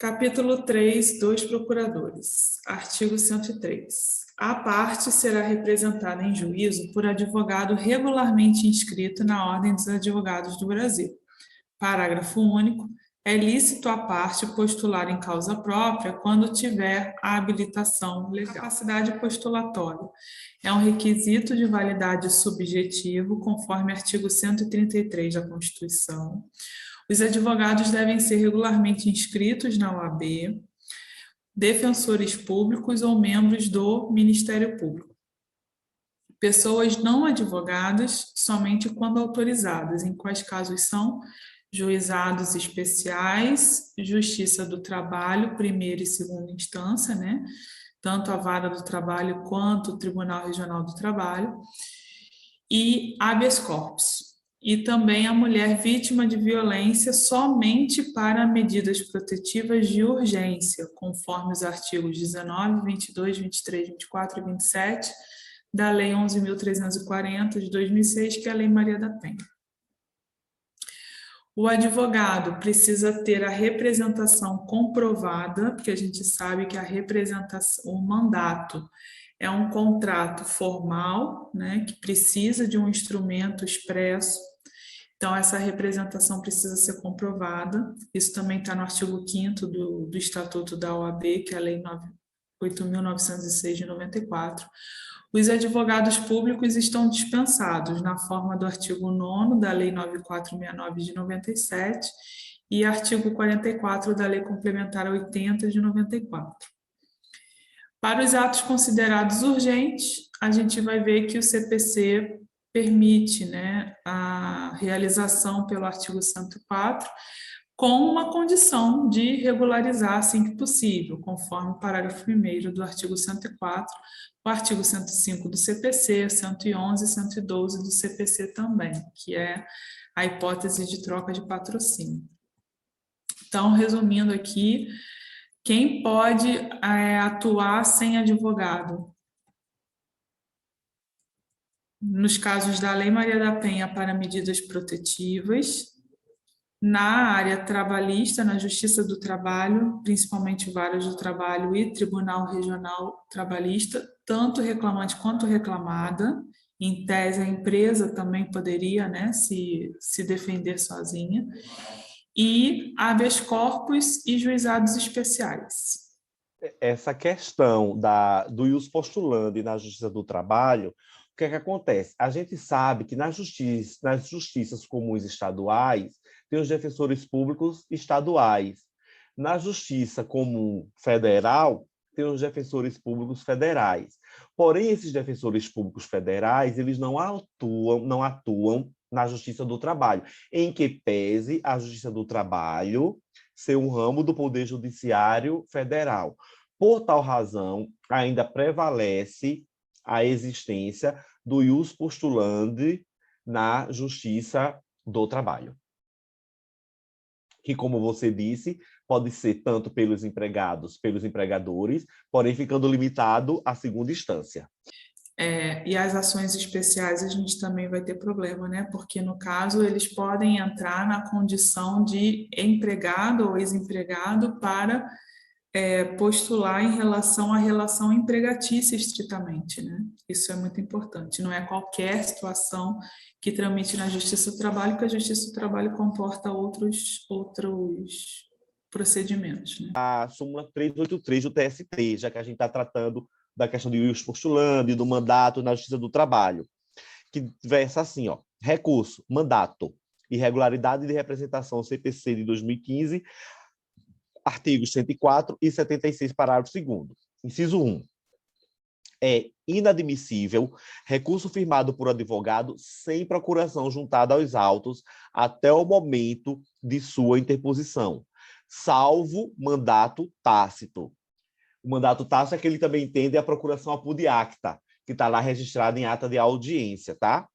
Capítulo 3 dos procuradores. Artigo 103. A parte será representada em juízo por advogado regularmente inscrito na Ordem dos Advogados do Brasil. Parágrafo único. É lícito a parte postular em causa própria quando tiver a habilitação legal. Capacidade postulatória é um requisito de validade subjetivo, conforme artigo 133 da Constituição. Os advogados devem ser regularmente inscritos na OAB, defensores públicos ou membros do Ministério Público. Pessoas não advogadas, somente quando autorizadas, em quais casos são juizados especiais, Justiça do Trabalho, primeira e segunda instância, né? Tanto a Vara do Trabalho quanto o Tribunal Regional do Trabalho, e habeas corpus. E também a mulher vítima de violência somente para medidas protetivas de urgência, conforme os artigos 19, 22, 23, 24 e 27 da Lei 11.340 de 2006, que é a Lei Maria da Penha. O advogado precisa ter a representação comprovada, porque a gente sabe que a representação, o mandato é um contrato formal, né, que precisa de um instrumento expresso. Então, essa representação precisa ser comprovada. Isso também está no artigo 5º do Estatuto da OAB, que é a Lei 8.906 de 94. Os advogados públicos estão dispensados na forma do artigo 9º da Lei 9469 de 97 e artigo 44 da Lei Complementar 80 de 94. Para os atos considerados urgentes, a gente vai ver que o CPC permite, né, a realização pelo artigo 104, com uma condição de regularizar assim que possível, conforme o parágrafo 1º do artigo 104, o artigo 105 do CPC, 111 e 112 do CPC também, que é a hipótese de troca de patrocínio. Então, resumindo aqui, quem pode atuar sem advogado? Nos casos da Lei Maria da Penha para medidas protetivas, na área trabalhista, na Justiça do Trabalho, principalmente varas do trabalho e Tribunal Regional Trabalhista, tanto reclamante quanto reclamada. Em tese, a empresa também poderia, né, se defender sozinha. E habeas corpus e juizados especiais. Essa questão do ius postulandi na Justiça do Trabalho, o que é que acontece? A gente sabe que nas justiças comuns estaduais, tem os defensores públicos estaduais. Na Justiça Comum Federal, tem os defensores públicos federais. Porém, esses defensores públicos federais, eles não atuam na Justiça do Trabalho, em que pese a Justiça do Trabalho ser um ramo do Poder Judiciário Federal. Por tal razão, ainda prevalece a existência do ius postulandi na Justiça do Trabalho, que, como você disse, pode ser tanto pelos empregados, pelos empregadores, porém ficando limitado à segunda instância. E as ações especiais a gente também vai ter problema, né? Porque, no caso, eles podem entrar na condição de empregado ou ex-empregado para postular em relação à relação empregatícia estritamente, né? Isso é muito importante. Não é qualquer situação que tramite na Justiça do Trabalho, porque a Justiça do Trabalho comporta outros procedimentos, né? A súmula 383 do TST, já que a gente está tratando da questão do ius postulandi, do mandato na Justiça do Trabalho, que versa assim, ó, recurso, mandato, irregularidade de representação CPC de 2015, artigos 104 e 76, parágrafo 2º. Inciso 1. É inadmissível recurso firmado por advogado sem procuração juntada aos autos até o momento de sua interposição, salvo mandato tácito. O mandato tácito é que ele também entende a procuração apud acta, que está lá registrada em ata de audiência, tá?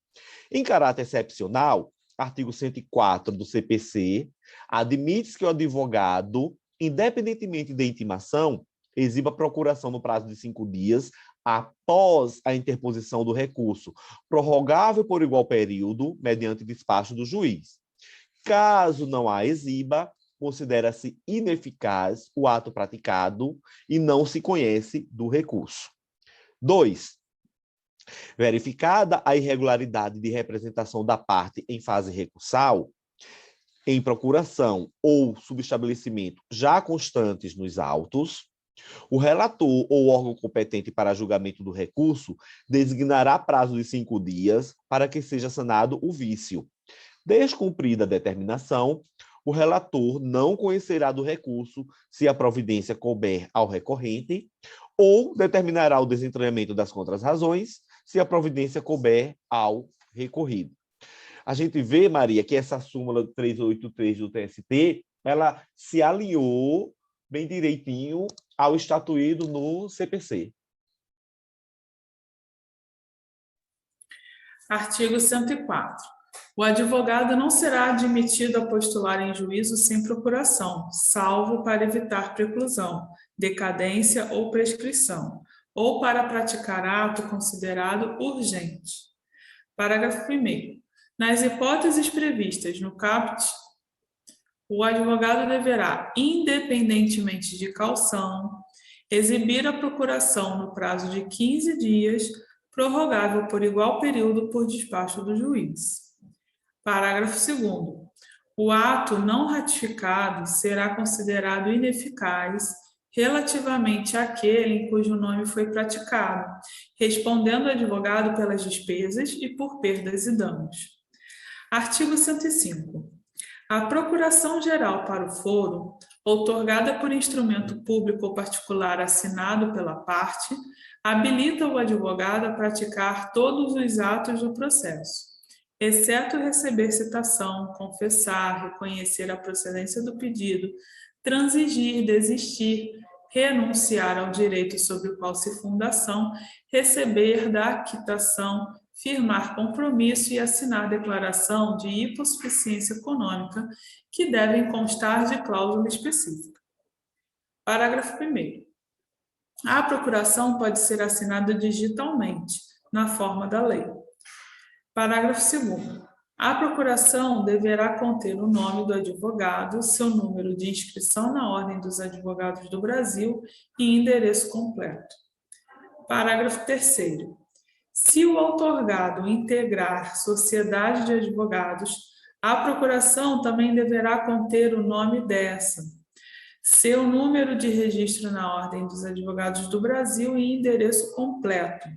Em caráter excepcional, artigo 104 do CPC, admite-se que o advogado, independentemente da intimação, exiba a procuração no prazo de 5 dias após a interposição do recurso, prorrogável por igual período, mediante despacho do juiz. Caso não a exiba, considera-se ineficaz o ato praticado e não se conhece do recurso. 2. Verificada a irregularidade de representação da parte em fase recursal, em procuração ou subestabelecimento já constantes nos autos, o relator ou órgão competente para julgamento do recurso designará prazo de 5 dias para que seja sanado o vício. Descumprida a determinação, o relator não conhecerá do recurso se a providência couber ao recorrente ou determinará o desentranhamento das contras-razões se a providência couber ao recorrido. A gente vê, Maria, que essa súmula 383 do TST, ela se alinhou bem direitinho ao estatuído no CPC. Artigo 104. O advogado não será admitido a postular em juízo sem procuração, salvo para evitar preclusão, decadência ou prescrição, ou para praticar ato considerado urgente. Parágrafo 1º. Nas hipóteses previstas no caput, o advogado deverá, independentemente de caução, exibir a procuração no prazo de 15 dias, prorrogável por igual período por despacho do juiz. Parágrafo 2º. O ato não ratificado será considerado ineficaz relativamente àquele em cujo nome foi praticado, respondendo o advogado pelas despesas e por perdas e danos. Artigo 105. A procuração geral para o foro, outorgada por instrumento público ou particular assinado pela parte, habilita o advogado a praticar todos os atos do processo, exceto receber citação, confessar, reconhecer a procedência do pedido, transigir, desistir, renunciar ao direito sobre o qual se funda a ação, receber da quitação, firmar compromisso e assinar declaração de hipossuficiência econômica, que devem constar de cláusula específica. Parágrafo 1º. A procuração pode ser assinada digitalmente, na forma da lei. Parágrafo 2º. A procuração deverá conter o nome do advogado, seu número de inscrição na Ordem dos Advogados do Brasil e endereço completo. Parágrafo 3º. Se o outorgado integrar sociedade de advogados, a procuração também deverá conter o nome dessa, seu número de registro na Ordem dos Advogados do Brasil e endereço completo.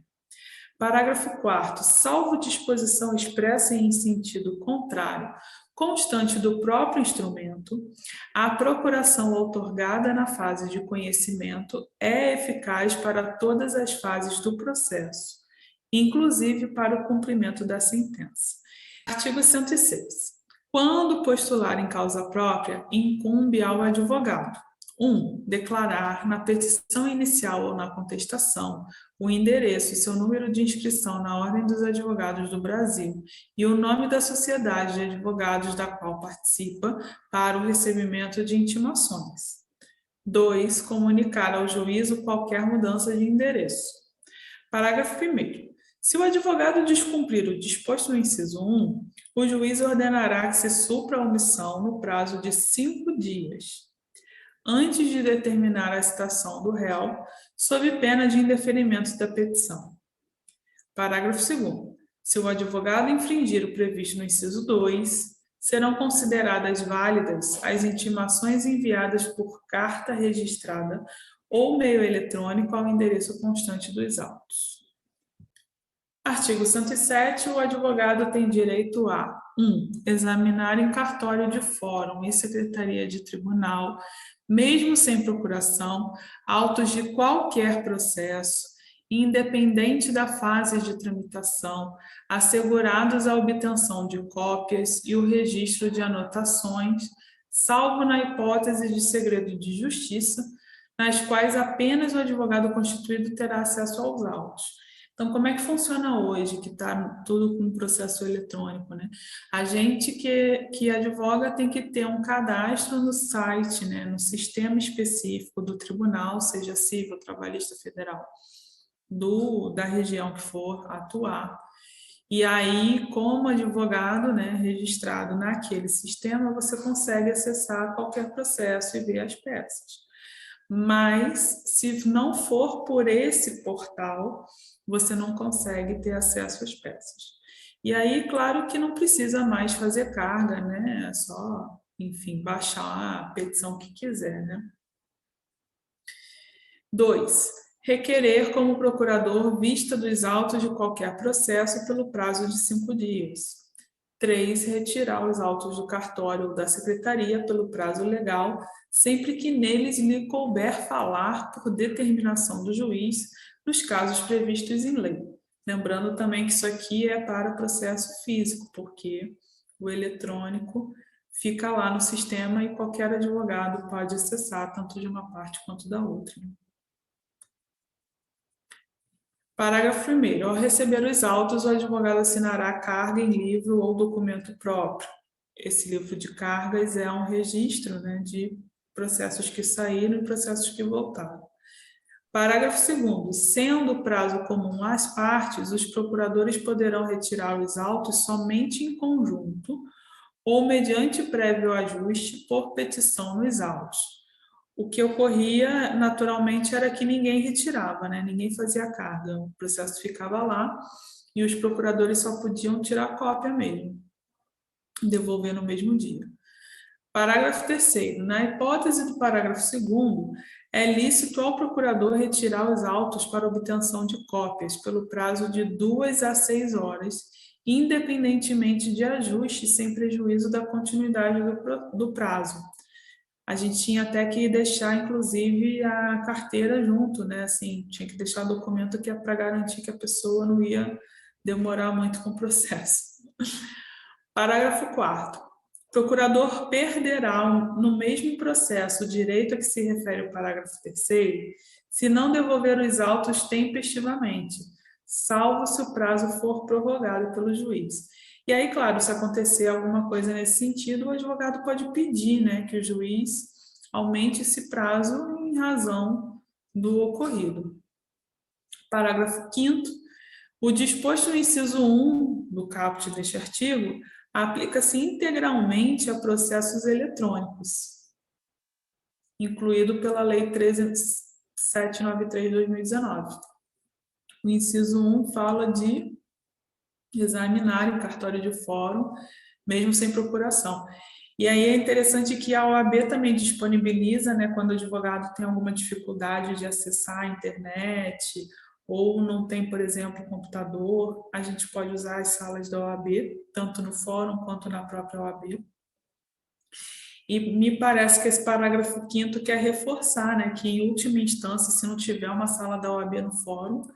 Parágrafo 4º. Salvo disposição expressa em sentido contrário, constante do próprio instrumento, a procuração outorgada na fase de conhecimento é eficaz para todas as fases do processo, inclusive para o cumprimento da sentença. Artigo 106. Quando postular em causa própria, incumbe ao advogado: 1. Declarar na petição inicial ou na contestação o endereço e seu número de inscrição na Ordem dos Advogados do Brasil e o nome da sociedade de advogados da qual participa para o recebimento de intimações. 2. Comunicar ao juízo qualquer mudança de endereço. Parágrafo 1º. Se o advogado descumprir o disposto no inciso 1, o juiz ordenará que se supra a omissão no prazo de 5 dias, antes de determinar a citação do réu, sob pena de indeferimento da petição. Parágrafo 2º. Se o advogado infringir o previsto no inciso 2, serão consideradas válidas as intimações enviadas por carta registrada ou meio eletrônico ao endereço constante dos autos. Artigo 107. O advogado tem direito a 1. Examinar em cartório de fórum e secretaria de tribunal, mesmo sem procuração, autos de qualquer processo, independente da fase de tramitação, assegurados a obtenção de cópias e o registro de anotações, salvo na hipótese de segredo de justiça, nas quais apenas o advogado constituído terá acesso aos autos. Então, como é que funciona hoje, que está tudo com processo eletrônico, né? A gente que advoga tem que ter um cadastro no site, né, no sistema específico do tribunal, seja civil, trabalhista, federal, da região que for atuar. E aí, como advogado, né, registrado naquele sistema, você consegue acessar qualquer processo e ver as peças. Mas, se não for por esse portal, você não consegue ter acesso às peças. E aí, claro que não precisa mais fazer carga, né? É só, enfim, baixar a petição que quiser, né? 2. Requerer como procurador vista dos autos de qualquer processo pelo prazo de 5 dias. 3. Retirar os autos do cartório ou da secretaria pelo prazo legal, sempre que neles lhe couber falar por determinação do juiz, nos casos previstos em lei. Lembrando também que isso aqui é para o processo físico, porque o eletrônico fica lá no sistema e qualquer advogado pode acessar, tanto de uma parte quanto da outra. Parágrafo 1º. Ao receber os autos, o advogado assinará a carga em livro ou documento próprio. Esse livro de cargas é um registro, né, de processos que saíram e processos que voltaram. Parágrafo 2º. Sendo o prazo comum às partes, os procuradores poderão retirar os autos somente em conjunto ou mediante prévio ajuste por petição nos autos. O que ocorria naturalmente era que ninguém retirava, né? Ninguém fazia carga, o processo ficava lá e os procuradores só podiam tirar cópia mesmo, devolver no mesmo dia. Parágrafo 3º. Na hipótese do parágrafo 2º, é lícito ao procurador retirar os autos para obtenção de cópias pelo prazo de 2 a 6 horas, independentemente de ajuste, sem prejuízo da continuidade do prazo. A gente tinha até que deixar, inclusive, a carteira junto, né? Assim, tinha que deixar o documento que é para garantir que a pessoa não ia demorar muito com o processo. Parágrafo 4º. O procurador perderá, no mesmo processo, o direito a que se refere o parágrafo 3º, se não devolver os autos tempestivamente, salvo se o prazo for prorrogado pelo juiz. E aí, claro, se acontecer alguma coisa nesse sentido, o advogado pode pedir, né, que o juiz aumente esse prazo em razão do ocorrido. Parágrafo 5º. O disposto no inciso 1 do caput deste artigo aplica-se integralmente a processos eletrônicos, incluído pela Lei 13793 de 2019. O inciso 1 fala de examinar em cartório de fórum, mesmo sem procuração. E aí é interessante que a OAB também disponibiliza, né, quando o advogado tem alguma dificuldade de acessar a internet ou não tem, por exemplo, computador, a gente pode usar as salas da OAB, tanto no fórum quanto na própria OAB. E me parece que esse parágrafo 5º quer reforçar, né, que em última instância, se não tiver uma sala da OAB no fórum, o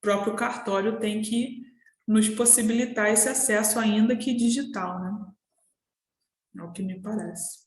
próprio cartório tem que nos possibilitar esse acesso, ainda que digital, né? É o que me parece.